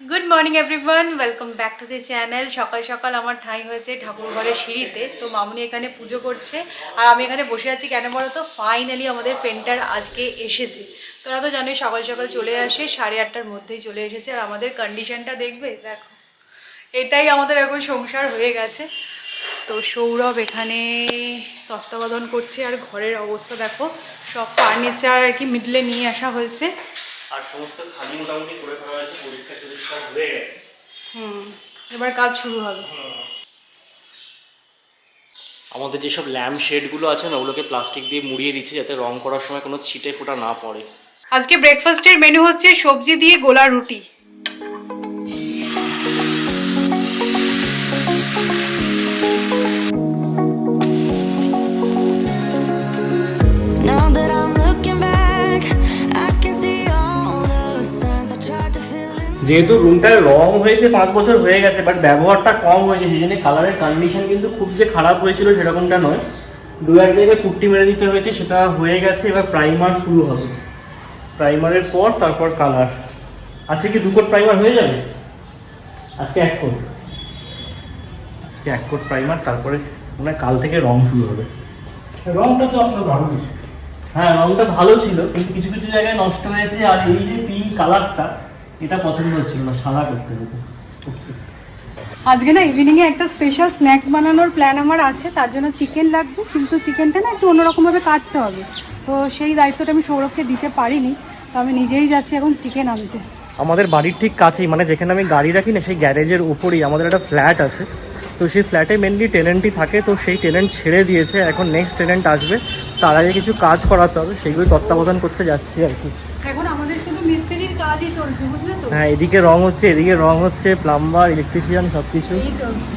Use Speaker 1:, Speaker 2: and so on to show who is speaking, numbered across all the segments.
Speaker 1: Good morning everyone, welcome back to the channel. সকাল সকাল আমার ঠাঁই হয়েছে ঠাকুর ঘরের সিঁড়িতে। তো মামুনি এখানে পুজো করছে আর আমি এখানে বসে আছি। কেন বলো তো, ফাইনালি আমাদের পেন্টার আজকে এসেছে। তোরা তো জানোই সকাল সকাল চলে আসে, 8:30টার মধ্যেই চলে এসেছে। আর আমাদের কন্ডিশনটা দেখবে, দেখো, এটাই আমাদের এখন সংসার হয়ে গেছে। তো সৌরভ এখানে তত্ত্বাবধান করছে আর ঘরের অবস্থা দেখো, সব ফার্নিচার আর কি মিডলে নিয়ে আসা হয়েছে
Speaker 2: আর সমস্ত খালি মোটামুটি করে ফেলা হয়েছে, পরিষ্কার হয়ে গেছে।
Speaker 1: এবার কাজ শুরু হবে।
Speaker 2: আমাদের যেসব ল্যাম্প শেডগুলো আছে না, ওগুলোকে প্লাস্টিক দিয়ে মুড়িয়ে দিচ্ছে যাতে রং করার সময় কোনো ছিটে ফোঁটা না পড়ে।
Speaker 1: আজকে ব্রেকফাস্টের মেনু হচ্ছে সবজি দিয়ে গোলা রুটি।
Speaker 2: যেহেতু রুমটায় রং হয়েছে 5 বছর হয়ে গেছে, বাট ব্যবহারটা কম হয়েছে, সেই জন্য কালারের কন্ডিশন কিন্তু খুব যে খারাপ হয়েছিল সেরকমটা নয়। দু এক জায়গায় পুট্টি মেরে দিতে হয়েছে, সেটা হয়ে গেছে। এবার প্রাইমার শুরু হবে, প্রাইমারের পর তারপর কালার। আজকে কি 2 কোট প্রাইমার হয়ে যাবে? আজকে 1 কোট, আজকে 1 কোট প্রাইমার, তারপরে মানে কাল থেকে রং শুরু হবে।
Speaker 3: রংটা তো আপনার ভালো ছিল।
Speaker 2: হ্যাঁ, রংটা ভালো ছিল, কিন্তু কিছু কিছু জায়গায় নষ্ট হয়েছে। আর এই যে পিঙ্ক কালারটা, এটা পছন্দ হচ্ছিল না, সাদা করতে হতো।
Speaker 1: আজকে না ইভিনিংয়ে একটা স্পেশাল স্ন্যাক্স বানানোর প্ল্যান আমার আছে, তার জন্য চিকেন লাগবে। কিন্তু চিকেনটা না একটু অন্যরকমভাবে কাটতে হবে, তো সেই দায়িত্বটা আমি সৌরভকে দিতে পারিনি। তো আমি নিজেই যাচ্ছি এখন চিকেন আনতে।
Speaker 2: আমাদের বাড়ির ঠিক কাছেই, মানে যেখানে আমি গাড়ি রাখি না, সেই গ্যারেজের উপরেই আমাদের একটা ফ্ল্যাট আছে। তো সেই ফ্ল্যাটে মেনলি টেনেন্টই থাকে। তো সেই টেনেন্ট ছেড়ে দিয়েছে, এখন নেক্সট টেনেন্ট আসবে, তার আগে কিছু কাজ করাতে হবে, সেইগুলো তত্ত্বাবধান করতে যাচ্ছি আর কি।
Speaker 1: এখন আমাদের শুধু মিস্ত্রির কাজই চলছে, বুঝলে তো?
Speaker 2: হ্যাঁ, এদিকে রং হচ্ছে, এদিকে রং হচ্ছে, প্লাম্বার, ইলেকট্রিশিয়ান সব কিছু
Speaker 1: চলছে।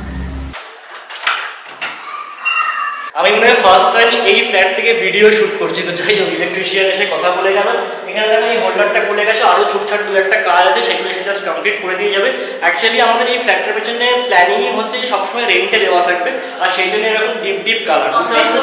Speaker 2: আমি মনে হয় ফার্স্ট টাইম এই ফ্ল্যাট থেকে ভিডিও শুট করছি। তো যাই হোক, ইলেকট্রিশিয়ান এসে কথা বলে গেল। এখানে দেখো এই হোল্ডারটা খুলে গেছে, আরও ছুটছাট 2-1টা কাজ আছে, সেগুলো এসে জাস্ট কমপ্লিট করে দিয়ে যাবে। অ্যাকচুয়ালি আমাদের এই ফ্ল্যাটটার পেছনে প্ল্যানিংই হচ্ছে যে সবসময় রেন্টে দেওয়া থাকবে, আর সেই জন্য এরকম ডিপ ডিপ কালার।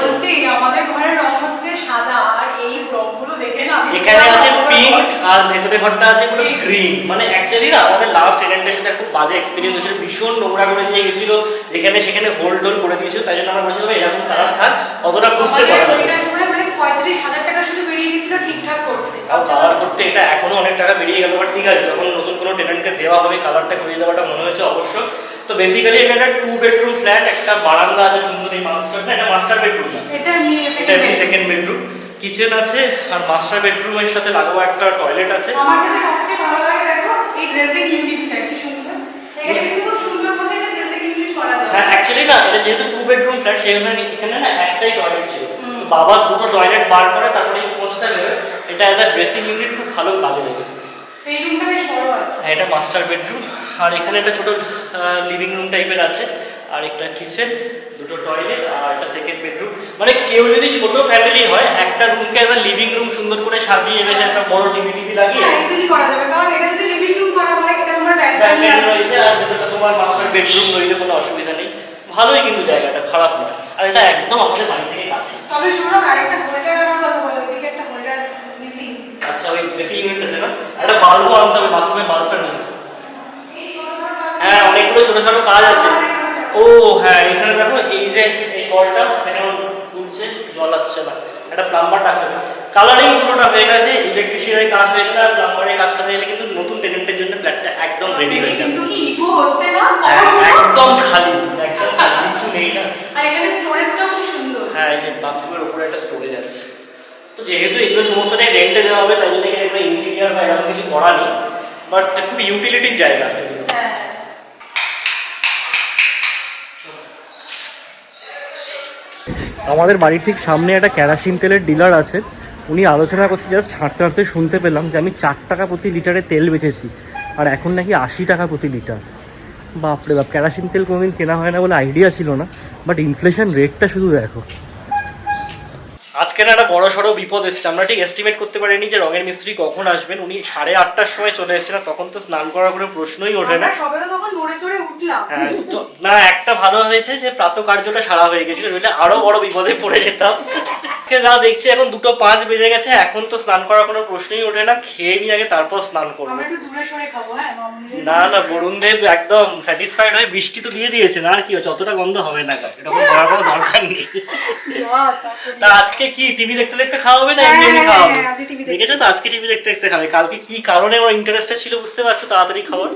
Speaker 1: বলছি আমাদের ঘরের রং হচ্ছে সাদা, আর এই রংগুলো দেখে না
Speaker 2: এখানে আছে পিঙ্ক, আর ভেতরে ঘরটা আছে পুরো গ্রিন। মানে অ্যাকচুয়ালি না, আমাদের লাস্ট টেনেন্টের সাথে খুব বাজে এক্সপিরিয়েন্স হয়েছিল। ভীষণ নোংরা করে নিয়ে গেছিল, যেখানে সেখানে হোল্ড টোল করে দিয়েছিল। তাই জন্য আমরা বলছিলাম এরকম কালার থাক, অতটা বুঝতে পারা যাবে।
Speaker 1: মানে 35,000 টাকা শুধু বেরিয়ে গেছিল ঠিকঠাক করতে।
Speaker 2: তাও কালার করতে এটা এখনো অনেক টাকা বেরিয়ে গেল। বাট ঠিক আছে, যখন নতুন কোনো টেনেন্টকে দেওয়া হবে, কালারটা করিয়ে দেওয়াটা মনে হয়েছে অবশ্য। তো বেসিক্যালি এটা একটা 2 বেডরুম ফ্ল্যাট, একটা বারান্দা আছে সুন্দর। এই মাস্টার না, এটা মাস্টার বেডরুম না, এটা সেকেন্ড বেডরুম। কিচেন আছে, আর মাস্টার বেডরুমের সাথে লাগানো একটা টয়লেট আছে।
Speaker 1: আমার যেটা সবচেয়ে ভালো লাগে, দেখো এই ড্রেসিং ইউনিটটা কি সুন্দর। এখানে খুব সুন্দর মতো একটা ড্রেসিং ইউনিট করা যায়।
Speaker 2: হ্যাঁ, অ্যাকচুয়ালি না, এটা যেহেতু 2 বেডরুম ফ্ল্যাট, সেখানে এখানে না একটাই টয়লেট ছিল। বাবা 2টো টয়লেট বার করে তারপরে এই পোস্টটা বেরোয়। এটা একটা ড্রেসিং ইউনিট, খুব ভালো কাজে দেবে।
Speaker 1: এই রুমটা বেশ বড় আছে।
Speaker 2: হ্যাঁ, এটা মাস্টার বেডরুম। আর এখানে একটা ছোট লিভিং রুম টাইপের আছে, আর একটা কিচেন, 2টো টয়লেট, আর একটা সেকেন্ড বেডরুম। মানে কেউ যদি ছোট ফ্যামিলি হয়, একটা রুমকে একটা লিভিং রুম সুন্দর করে সাজিয়ে বেশ একটা বড় টিভি লাগিয়ে
Speaker 1: ইজিলি করা যাবে। কারণ এটা যদি লিভিং রুম করা হয়, এটা তোমার
Speaker 2: ব্যালকনি রয়েছে, আর যেটা তোমার মাস্টার বেডরুম রইলে কোনো অসুবিধা নেই। ভালোই কিন্তু জায়গাটা, খারাপ না। আর এটা একদম আমাদের বাড়ি থেকে কাছে।
Speaker 1: তবে শুনো, আরেকটা হোল্ডার আমার কথা বলো, ওইদিকে একটা হোল্ডার মিসিং।
Speaker 2: আচ্ছা, ওই বেশি ইউনিটটাতে না একটা বাল্বও আনতে হবে, বাথরুমে বাল্বটা নেই। হ্যাঁ, অনেকগুলো ছোটো ছোটো কাজ আছে। ও হ্যাঁ, এখানে দেখো এই যে এই কলটা এখানে তুলছে, জল আসছে না, একটা প্লাম্বার ডাকতে হবে। কালারিং পুরোটা হয়ে গেছে, ইলেকট্রিশিয়ানের কাজ হয়ে গেলে, প্লাম্বারের কাজটা হয়ে গেলে কিন্তু নতুন টেনেন্টের জন্য ফ্ল্যাটটা একদম রেডি হয়ে যাবে।
Speaker 1: কিন্তু কি ইকো হচ্ছে না?
Speaker 2: একদম খালি, একদম কিছু নেই না।
Speaker 1: আর এখানে স্টোরেজটাও খুব সুন্দর।
Speaker 2: হ্যাঁ, এই যে বাথরুমের উপরে একটা স্টোরেজ আছে। তো যেহেতু এগুলো সমস্তটাই রেন্টে দেওয়া হবে, তাই জন্য এখানে ইন্টেরিয়ার বা এরকম কিছু করা নেই। বাট খুব ইউটিলিটির জায়গা।
Speaker 1: হ্যাঁ,
Speaker 2: আমাদের বাড়ির ঠিক সামনে একটা কেরোসিন তেলের ডিলার আছে। উনি আলোচনা করতে জাস্ট হাঁটতে হাঁটতে শুনতে পেলাম যে আমি 4 টাকা প্রতি লিটারে তেল বেচেছি, আর এখন নাকি 80 টাকা প্রতি লিটার। বাপরে বাপ, কেরোসিন তেল কোনোদিন কেনা হয় না বলে আইডিয়া ছিল না, বাট ইনফ্লেশন রেটটা শুধু দেখো। আজকে না একটা বড় সড়ো বিপদ এসেছে। আমরা ঠিক এস্টিমেট করতে পারিনি যে রঙের মিস্ত্রি কখন আসবেন। উনি 8:30টার সময় চলে এসেছিলেন, তখন তো স্নান করার কোনো প্রশ্নই ওঠে না।
Speaker 1: সবে তো তখন নড়ে চড়ে উঠলাম।
Speaker 2: হ্যাঁ, তো না, একটা ভালো হয়েছে যে প্রাত কার্যটা সারা হয়ে গেছিল, নইলে আরো বড় বিপদে পড়ে যেতাম। যা দেখছি এখন 2:05 বেজে গেছে, এখন তো স্নান করার কোনো প্রশ্নই ওঠে না, খেয়ে নিয়ে আগে তারপর স্নান করবো।
Speaker 1: আমরা একটু দূরে সরে খাবো। হ্যাঁ মামুনি
Speaker 2: না না, বরুণদেব একদম স্যাটিসফাইড হয়ে বৃষ্টি তো দিয়ে দিয়েছে না, আর কি হচ্ছে, অতটা গন্ধ হবে না, এরকম করার কোনো দরকার নেই। তা আজকে কি টিভি দেখতে দেখতে খাওয়া হবে না এমনি এমনি খাওয়া হবে? দেখেছো তো, আজকে টিভি দেখতে দেখতে খাবে। কালকে কি কারণে আমার ইন্টারেস্টটা ছিল বুঝতে পারছো, তাড়াতাড়ি খাওয়ার।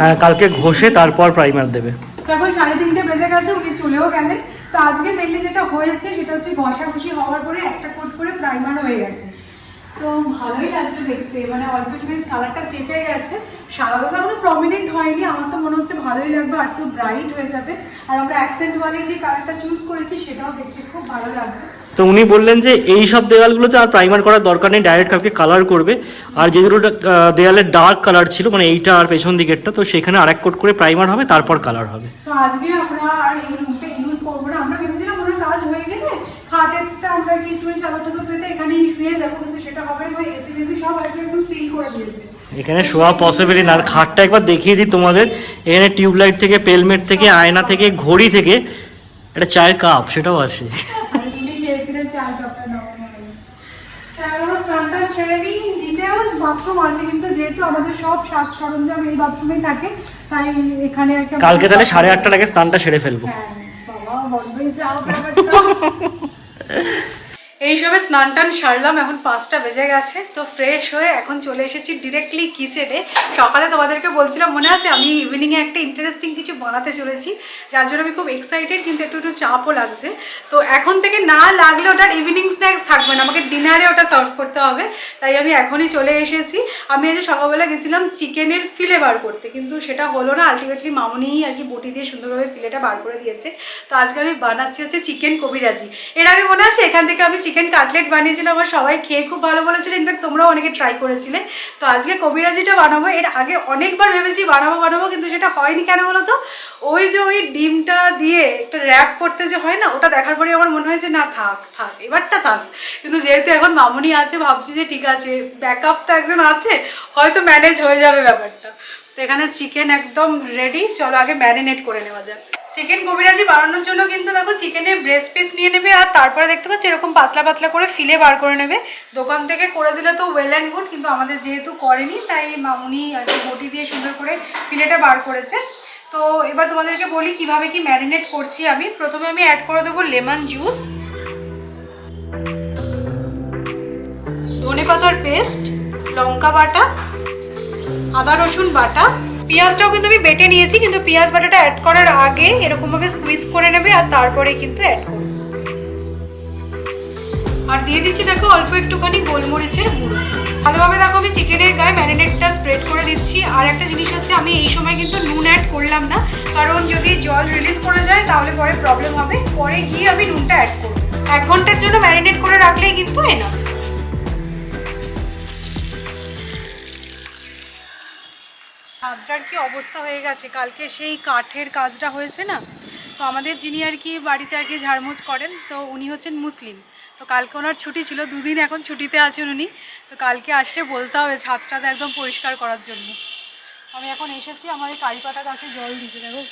Speaker 2: হ্যাঁ, কালকে ঘষে তারপর প্রাইমার দেবে।
Speaker 1: তখন 3:30 বেজে গেছে, উনি চলেও গেলেন। তো আজকে মেনলি যেটা হয়েছে সেটা হচ্ছে ঘষাঘষি হওয়ার পরে একটা কোট করে প্রাইমার হয়ে গেছে। তো ভালোই লাগছে দেখতে, মানে অল্প একটু কালারটা চেপে গেছে, সাদাটা কোনো প্রমিনেন্ট হয়নি। আমার তো মনে হচ্ছে ভালোই লাগবে, আর একটু ব্রাইট হয়ে যাবে। আর আমরা অ্যাকসেন্ট ওয়ালের যে কালারটা চুজ করেছি সেটাও দেখতে খুব ভালো লাগবে।
Speaker 2: তো উনি বললেন যে এই সব দেওয়ালগুলোতে আর প্রাইমার করার দরকার নেই, ডাইরেক্ট কালকে কালার করবে। আর যে দুটো দেওয়ালের ডার্ক কালার ছিল, মানে এইটা আর পেছন দিকেরটা, তো সেখানে আরেক কোট করে প্রাইমার হবে, তারপর কালার হবে।
Speaker 1: তো আজকে আমরা আর এই রুমটা ইউজ করবো না। আমরা ভেবেছিলাম ওনার কাজ হয়ে গেলে খাটেরটা আমরা কি একটু চাদর টাদর পেতে এখানেই শুয়ে যাবো, কিন্তু সেটা হবে না। এসি ফেসি সব একদম সিল করে দিয়েছে,
Speaker 2: এখানে শোয়া পসিবলই না। আর খাটটা একবার দেখিয়ে দিই তোমাদের, এখানে টিউবলাইট থেকে, পেলমেট থেকে, আয়না থেকে, ঘড়ি থেকে, একটা চায়ের কাপ সেটাও আছে।
Speaker 1: বাথরুম আছে, কিন্তু যেহেতু আমাদের সব সাজ সরঞ্জাম এই বাথরুমে থাকে, তাই এখানে আর কি
Speaker 2: কালকে তাহলে 8:30 আগে স্নানটা সেরে ফেলবো।
Speaker 1: বাবা বলবে যাও ব্যাপারটা। এইসবে স্নান টান সারলাম, এখন 5টা বেজে গেছে। তো ফ্রেশ হয়ে এখন চলে এসেছি ডিরেক্টলি কিচেনে। সকালে তোমাদেরকে বলছিলাম মনে আছে, আমি ইভিনিংয়ে একটা ইন্টারেস্টিং কিছু বানাতে চলেছি, যার জন্য আমি খুব এক্সাইটেড, কিন্তু একটু একটু চাপও লাগছে। তো এখন থেকে না লাগলে ওটার ইভিনিং স্ন্যাক্স থাকবে না, আমাকে ডিনারে ওটা সার্ভ করতে হবে, তাই আমি এখনই চলে এসেছি। আমি আজ সকালবেলা গেছিলাম চিকেনের ফিলে বার করতে, কিন্তু সেটা হলো না। আলটিমেটলি মামুনিই আর কি বটি দিয়ে সুন্দরভাবে ফিলেটা বার করে দিয়েছে। তো আজকে আমি বানাচ্ছি হচ্ছে চিকেন কবিরাজি। এর আগে মনে আছে এখান থেকে আমি চিকেন কাটলেট বানিয়েছিলাম, আর সবাই খেয়ে খুব ভালো বলেছিল, ইনফ্যাক্ট তোমরাও অনেকে ট্রাই করেছিলে। তো আজকে কবিরাজিটা বানাবো। এর আগে অনেকবার ভেবেছি বানাবো, কিন্তু সেটা হয়নি কেন বলো তো, ওই যে ওই ডিমটা দিয়ে একটা র্যাপ করতে যে হয় না, ওটা দেখার পরে আমার মনে হয়েছে না থাক এবারটা থাক। কিন্তু যেহেতু এখন মামুনি আছে, ভাবছি যে ঠিক আছে, ব্যাকআপ তো একজন আছে, হয়তো ম্যানেজ হয়ে যাবে ব্যাপারটা। তো এখানে চিকেন একদম রেডি, চলো আগে ম্যারিনেট করে নেওয়া যাক। চিকেন কবিরাজি বানানোর জন্য কিন্তু দেখো চিকেনের ব্রেস্ট পিস নিয়ে নেবে, আর তারপরে দেখতে পাচ্ছি এরকম পাতলা পাতলা করে ফিলে বার করে নেবে। দোকান থেকে করে দিলে তো ওয়েল অ্যান্ড গুড, কিন্তু আমাদের যেহেতু করেনি, তাই মামুনি আর কি বটি দিয়ে সুন্দর করে ফিলেটা বার করেছে। তো এবার তোমাদেরকে বলি কিভাবে কি ম্যারিনেট করছি আমি। প্রথমে আমি অ্যাড করে দেবো লেমন জুস, ধনেপাতার পেস্ট, লঙ্কা বাটা, আদা রসুন বাটা, পেঁয়াজটাও কিন্তু আমি বেটে নিয়েছি, কিন্তু পেঁয়াজ বাটাটা অ্যাড করার আগে এরকমভাবে স্কুইজ করে নেবে, আর তারপরে কিন্তু অ্যাড করবে। আর দিয়ে দিচ্ছি দেখো অল্প একটুখানি গোলমরিচের গুঁড়ো। ভালোভাবে দেখো আমি চিকেনের গায়ে ম্যারিনেটটা স্প্রেড করে দিচ্ছি। আর একটা জিনিস হচ্ছে, আমি এই সময় কিন্তু নুন অ্যাড করলাম না, কারণ যদি জল রিলিজ করে যায় তাহলে পরে প্রবলেম হবে। পরে গিয়ে আমি নুনটা অ্যাড করবো। 1 ঘন্টার জন্য ম্যারিনেট করে রাখলেই কিন্তু এনাফ। হাবড়ার কি অবস্থা হয়ে গেছে, কালকে সেই কাঠের কাজটা হয়েছে না, তো আমাদের যিনি আর কি বাড়িতে আর কি ঝাড়মুছ করেন, তো উনি হচ্ছেন মুসলিম। তো কালকে ওনার ছুটি ছিল, 2 দিন এখন ছুটিতে আছেন উনি। তো কালকে আসলে বলতে হবে ছাদটাতে একদম পরিষ্কার করার জন্য। আমি এখন এসেছি আমাদের কারি পাতা গাছে জল দিতে, দেখো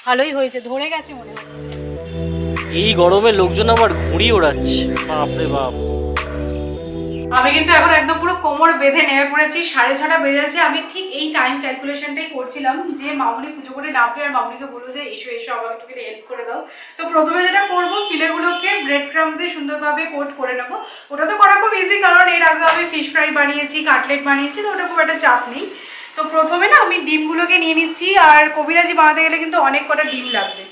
Speaker 1: ভালোই হয়েছে, ধরে গেছে মনে হচ্ছে।
Speaker 2: এই গরমে লোকজন আবার ঘুড়ি ওড়াচ্ছে, বাপরে বাপ।
Speaker 1: আমি কিন্তু এখন একদম পুরো কোমর বেঁধে নেমে পড়েছি। 6:30 বেজেছে। আমি ঠিক এই টাইম ক্যালকুলেশনটাই করছিলাম যে মামুনি পুজো করে নামবে, আর মামুনিকে বলবো যে এসো আমাকে একটু হেল্প করে দাও। তো প্রথমে যেটা করবো, ফিলেগুলোকে ব্রেড ক্রাম্স দিয়ে সুন্দরভাবে কোট করে নেবো। ওটা তো করা খুব ইজি, কারণ এর আগে আমি ফিশ ফ্রাই বানিয়েছি, কাটলেট বানিয়েছি, তো ওটা খুব একটা চাপ নেই। তো প্রথমে না আমি ডিমগুলোকে নিয়ে নিচ্ছি, আর কবিরাজি বানাতে গেলে কিন্তু অনেক কটা ডিম লাগবে।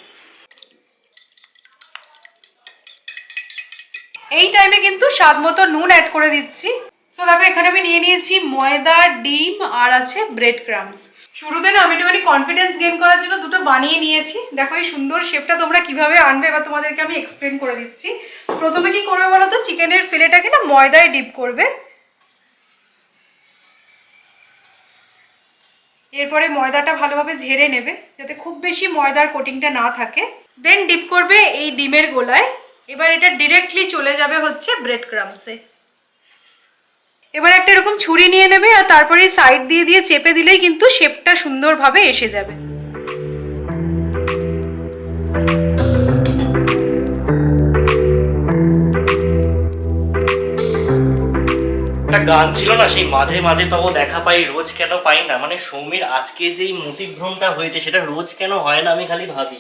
Speaker 1: এই টাইমে কিন্তু স্বাদ মতো নুন অ্যাড করে দিচ্ছি। সো দেখো এখানে আমি নিয়ে নিয়েছি ময়দা, ডিম আর আছে ব্রেড ক্রাম্স। শুরুতে না আমি একটুখানি কনফিডেন্স গেইন করার জন্য দুটো বানিয়ে নিয়েছি। দেখো এই সুন্দর শেপটা তোমরা কিভাবে আনবে এবার তোমাদেরকে আমি এক্সপ্লেন করে দিচ্ছি। প্রথমে কি করবে বলো তো, চিকেনের ফিলেটাকে না ময়দায় ডিপ করবে, এরপরে ময়দাটা ভালোভাবে ঝেড়ে নেবে যাতে খুব বেশি ময়দার কোটিংটা না থাকে। দেন ডিপ করবে এই ডিমের গোলায়। এবার এটা ডিরেক্টলি চলে যাবে হচ্ছে ব্রেড ক্রাম্সে। এবার একটা এরকম ছুরি নিয়ে নেবে, আর তারপরে সাইড দিয়ে দিয়ে চেপে দিলেই কিন্তু শেপটা সুন্দরভাবে এসে যাবে।
Speaker 2: গান ছিল না, সেই মাঝে মাঝে তব দেখা পাই রোজ কেন পাই না, মানে সৌমির আজকে যেই মতিভ্রমটা হয়েছে সেটা রোজ কেন হয় না আমি খালি ভাবি।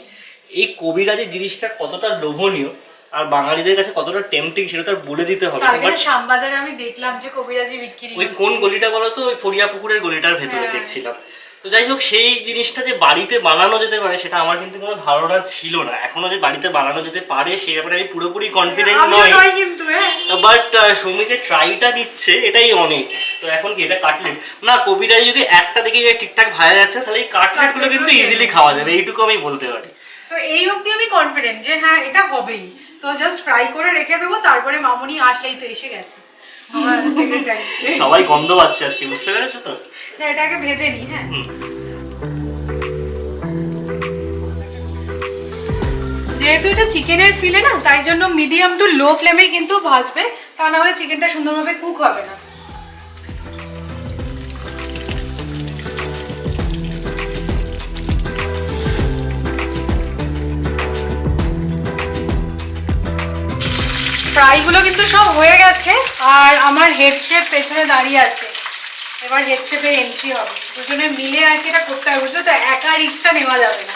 Speaker 2: এই কবিরাজি জিনিসটা কতটা লোভনীয় আর বাঙালিদের কাছে কতটা টেম্পটিং সেটা তো আর বলে দিতে হবে না।
Speaker 1: কালকে শ্যামবাজারে আমি দেখলাম যে কবিরাজি বিক্রি
Speaker 2: ওই কোন গলিটা বলো তো, ওই ফরিয়া পুকুরের গলিটার ভেতরে দেখছিলাম। তো যাই হোক, সেই জিনিসটা যে বাড়িতে বানানো যেতে পারে সেটা আমার কিন্তু কোনো ধারণা ছিল না। এখনো যে বাড়িতে বানানো যেতে পারে সে ব্যাপারে আমি পুরোপুরি কনফিডেন্ট নই,
Speaker 1: কিন্তু
Speaker 2: বাট সৌমি যে ট্রাইটা দিচ্ছে এটাই অনেক। তো এখন কি এটা কাটলেট না, কবিরাজি যদি একটা দেখে ঠিকঠাক ভাজা যাচ্ছে তাহলে এই কাটলেট গুলো কিন্তু ইজিলি খাওয়া যাবে, এইটুকু আমি বলতে পারি।
Speaker 1: তো এই অবধি আমি কনফিডেন্ট যে হ্যাঁ এটা হবেই। তো জাস্ট ফ্রাই করে রেখে দেবো, তারপরে মামুনি আসলেই তো এসে গেছে আমার সেক্রেটারি।
Speaker 2: সবাই গন্ধ পাচ্ছে আজকে, বুঝতে পেরেছো তো?
Speaker 1: না, এটাকে ভেজে নিই। হ্যাঁ, যেহেতু এটা চিকেনের ফিলে না, তাই জন্য মিডিয়াম টু লো ফ্লেমে কিন্তু ভাজবে, তা না হলে চিকেনটা সুন্দরভাবে কুক হবে না। ফ্রাইগুলো কিন্তু সব হয়ে গেছে আর আমার হেড শেফ পেছনে দাঁড়িয়ে আছে। এবার হেড শেফের এন্ট্রি হবে, দুজনে মিলে আর কি এটা করতে হবে, বুঝছো তো? একা রিস্কটা নেওয়া যাবে না,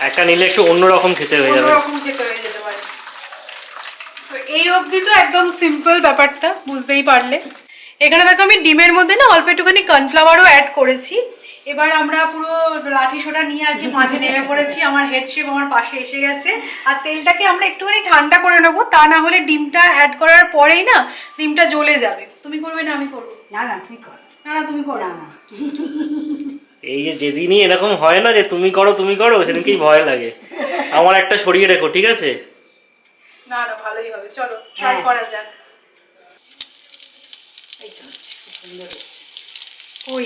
Speaker 2: একা নিলে একটু অন্যরকম খেতে হয়ে যাবে,
Speaker 1: অন্যরকম খেতে হয়ে যেতে পারে। তো এই অবধি তো একদম সিম্পল ব্যাপারটা, বুঝতেই পারলে। এখানে দেখো আমি ডিমের মধ্যে না অল্প একটুখানি কর্নফ্লাওয়ারও অ্যাড করেছি। এবার আমরা পুরো লাঠি সোটা নিয়ে আর কি মাঠে নেমে পড়েছি। আমার হেড শেফ আমার পাশে এসে গেছে। আর তেলটাকে আমরা একটুখানি ঠান্ডা করে নেবো, তা না হলে ডিমটা অ্যাড করার পরেই না ডিমটা জ্বলে যাবে। তুমি করবে না আমি করবো?
Speaker 4: না না তুই কর।
Speaker 1: না না তুমি করো।
Speaker 4: না
Speaker 2: এই যে যেদিনই এরকম হয় না যে তুমি করো সেদিনকেই ভয় লাগে। আমার একটা সরিয়ে রেখো, ঠিক আছে?
Speaker 1: না না, ভালোই হবে, চলো ট্রাই করা যাক।
Speaker 4: এই তো সুন্দর।
Speaker 1: ওই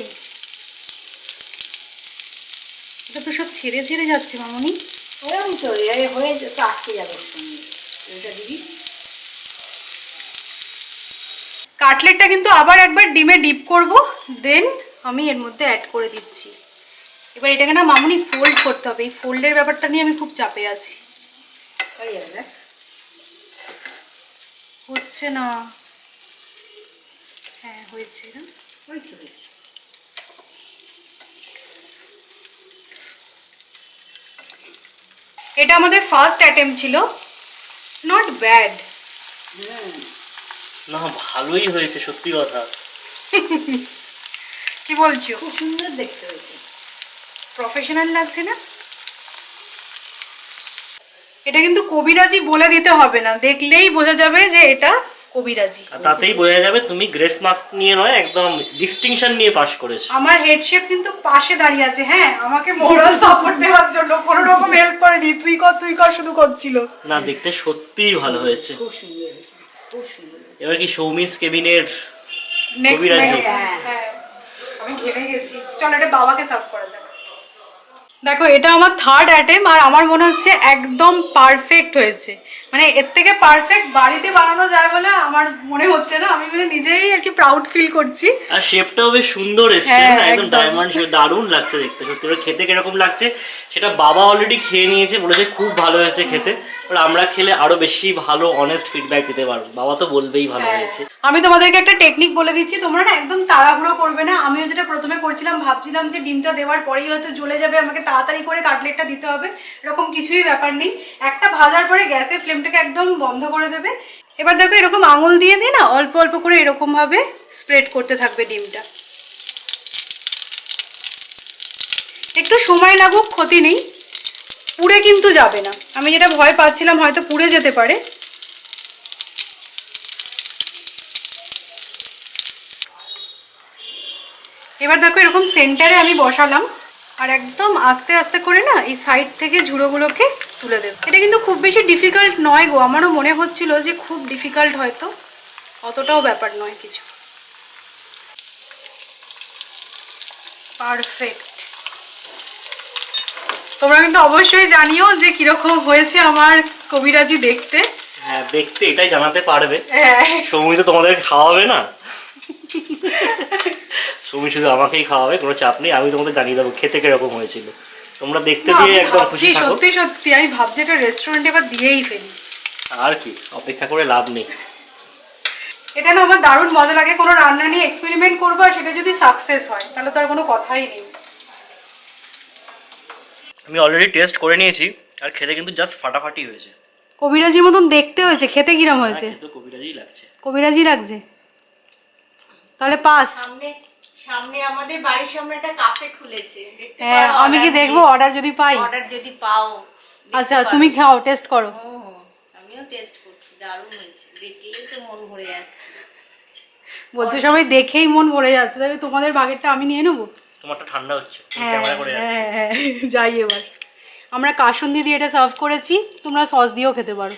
Speaker 1: এটা তো সব ছেড়ে ছেড়ে যাচ্ছে মামনি।
Speaker 4: ওই তো এই হয়ে তো আটকে যাবে ওর সঙ্গে। এটা দিবি।
Speaker 1: কাটলেটটা কিন্তু আবার একবার ডিমে ডিপ করব, দেন আমি এর মধ্যে অ্যাড করে দিচ্ছি। এবার এটাকে না মামুনি ফোল্ড করতে হবে, এই ফোল্ডের ব্যাপারটা নিয়ে আমি খুব চাপে আছি।
Speaker 4: হয়ে যাবে দেখ।
Speaker 1: হচ্ছে না। হ্যাঁ হয়েছে না?
Speaker 4: ওই তো হয়েছে।
Speaker 1: এটা আমাদের ফার্স্ট অ্যাটেম্প ছিল, নট ব্যাড।
Speaker 2: না ভালোই হয়েছে, সত্যি কথা।
Speaker 1: কি বলছো?
Speaker 4: খুব সুন্দর দেখতে হয়েছে।
Speaker 1: প্রফেশনাল লাগছে না? এটা কিন্তু কবিরাজি বলে দিতে হবে না, দেখলেই বোঝা যাবে যে এটা কবিরাজি।
Speaker 2: আর তাতেই বোঝা যাবে তুমি গ্রেস মার্ক নিয়ে নয়, একদম ডিস্টিংশন নিয়ে পাস করেছো।
Speaker 1: আমার হেড শেফ কিন্তু পাশে দাঁড়িয়ে আছে, হ্যাঁ, আমাকে মোরাল সাপোর্ট দেওয়ার জন্য, কোনো রকম হেল্প করেনি। তুই কর শুধু করছিল।
Speaker 2: না, দেখতে সত্যিই ভালো হয়েছে।
Speaker 4: খুব সুন্দর হয়েছে, খুব সুন্দর হয়েছে।
Speaker 2: এবার কি সৌমিস কেবিনের
Speaker 1: নেক্সট
Speaker 2: কবিরাজি।
Speaker 1: হ্যাঁ, আমি ঘেমে গেছি। চল এটা বাবাকে সার্ভ করা যাক। দেখো এটা আমার থার্ড অ্যাটেম্প আর আমার মনে হচ্ছে একদম পারফেক্ট হয়েছে। মানে এর থেকে পারফেক্ট বাড়িতে বানানো যায় বলে আমার মনে হচ্ছে না। আমি মানে নিজেই আর কি প্রাউড ফিল করছি।
Speaker 2: আর শেপটাও বেশ সুন্দর এসছে,
Speaker 1: হ্যাঁ,
Speaker 2: না একদম
Speaker 1: একদম।
Speaker 2: ডায়মন্ড শেপ, দারুণ লাগছে দেখতে। সত্যি করে খেতে কিরকম লাগছে সেটা বাবা অলরেডি খেয়ে নিয়েছে, বলেছে খুব ভালো হয়েছে খেতে। আর আমরা খেলে আরো বেশি ভালো অনেস্ট ফিডব্যাক দিতে পারবো। বাবা তো বলবেই ভালো হয়েছে।
Speaker 1: আমি তোমাদেরকে একটা টেকনিক বলে দিচ্ছি, তোমরা না একদম তাড়াহুড়ো করবে না। আমিও যেটা প্রথমে করছিলাম, ভাবছিলাম যে ডিমটা দেওয়ার পরেই হয়তো জ্বলে যাবে, আমাকে তাড়াতাড়ি করে কাটলেটটা দিতে হবে। এরকম কিছুই ব্যাপার নেই। একটা ভাজার পরে গ্যাসের ফ্লেমটাকে একদম বন্ধ করে দেবে। এবার দেখো এরকম আঙুল দিয়ে দিই না, অল্প অল্প করে এরকম ভাবে স্প্রেড করতে থাকবে ডিমটা। একটু সময় লাগুক, ক্ষতি নেই, পুড়ে কিন্তু যাবে না। আমি যেটা ভয় পাচ্ছিলাম হয়তো পুড়ে যেতে পারে। এবার দেখো এরকম সেন্টারে আমি বসালাম আর একদম আস্তে আস্তে করে না এই সাইড থেকে ঝুড়োগুলোকে তুলে দেব। এটা কিন্তু খুব বেশি ডিফিকাল্ট নয় গো, আমারও মনে হচ্ছিল যে খুব ডিফিকাল্ট হয়তো, অতটাও ব্যাপার নয় কিছু। পারফেক্ট। তোমরা কিন্তু অবশ্যই জানিও যে কিরকম হয়েছে আমার কবিরাজি দেখতে।
Speaker 2: হ্যাঁ, দেখতে এটাই জানাতে পারবে।
Speaker 1: হ্যাঁ,
Speaker 2: সৌমি তো তোমাদের খাওয়াবে না, সৌমি শুধু আমাকেই খাওয়াবে, কোনো চাপ নেই। আমি তোমাদের জানিয়ে দেবো খেতে কিরকম হয়েছিল, তোমরা দেখতে দিয়ে একদম খুশি থাকো।
Speaker 1: সত্যি সত্যি আমি ভাবছি এটা রেস্টুরেন্টে এবার দিয়েই ফেলি।
Speaker 2: আর কি, অপেক্ষা করে লাভ নেই।
Speaker 1: এটা না আমার দারুণ মজা লাগে, কোনো রান্না নিয়ে এক্সপেরিমেন্ট করবো আর সেটা যদি সাকসেস হয় তাহলে তো আর কোনো কথাই নেই।
Speaker 2: আমি অলরেডি টেস্ট করে নিয়েছি আর খেতে কিন্তু জাস্ট ফাটাফাটি হয়েছে।
Speaker 1: কবিরাজির মতন দেখতে হয়েছে, খেতে কিরম হয়েছে?
Speaker 2: তো কবিরাজি লাগছে।
Speaker 1: কবিরাজি লাগছে, তাহলে পাস।
Speaker 4: সামনে আমাদের বাড়ির সামনে একটা কাফে খুলেছে, দেখতে
Speaker 1: হ্যাঁ
Speaker 4: পারো,
Speaker 1: আমি কি দেখবো অর্ডার যদি পাই?
Speaker 4: অর্ডার যদি পাও।
Speaker 1: আচ্ছা তুমি খাও, টেস্ট করো।
Speaker 4: আমিও টেস্ট করছি, দারুণ হয়েছে, দেখলেই তো মন ভরে যাচ্ছে।
Speaker 1: বলছে সবাই দেখেই মন ভরে যাচ্ছে, তবে তোমাদের ভাগেরটা আমি নিয়ে নেবো।
Speaker 2: তোমারটা ঠান্ডা হচ্ছে,
Speaker 1: হ্যাঁ
Speaker 2: ক্যামেরা করে যাচ্ছে।
Speaker 1: হ্যাঁ হ্যাঁ, যাই এবার। আমরা কাসুন্দি দিয়ে এটা সার্ভ করেছি, তোমরা সস দিয়েও খেতে পারো।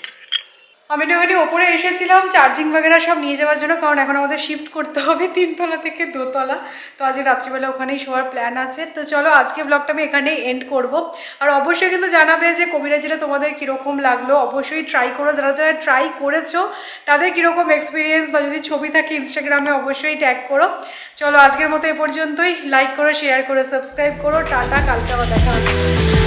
Speaker 1: আমি একটুখানি ওপরে এসেছিলাম চার্জিং বাগেরা সব নিয়ে যাওয়ার জন্য, কারণ এখন আমাদের শিফট করতে হবে 3 তলা থেকে 2 তলা। তো আজকে রাত্রিবেলা ওখানেই শোয়ার প্ল্যান আছে। তো চলো আজকে ব্লগটা আমি এখানেই এন্ড করব। আর অবশ্যই কিন্তু জানাবে যে কবিরাজিটা তোমাদের কীরকম লাগলো, অবশ্যই ট্রাই করো। যারা যারা ট্রাই করেছো তাদের কীরকম এক্সপিরিয়েন্স বা যদি ছবি থাকে ইনস্টাগ্রামে অবশ্যই ট্যাগ করো। চলো আজকের মতো এ পর্যন্তই। লাইক করো, শেয়ার করো, সাবস্ক্রাইব করো। টাটা, কালকে আবার দেখা হচ্ছে।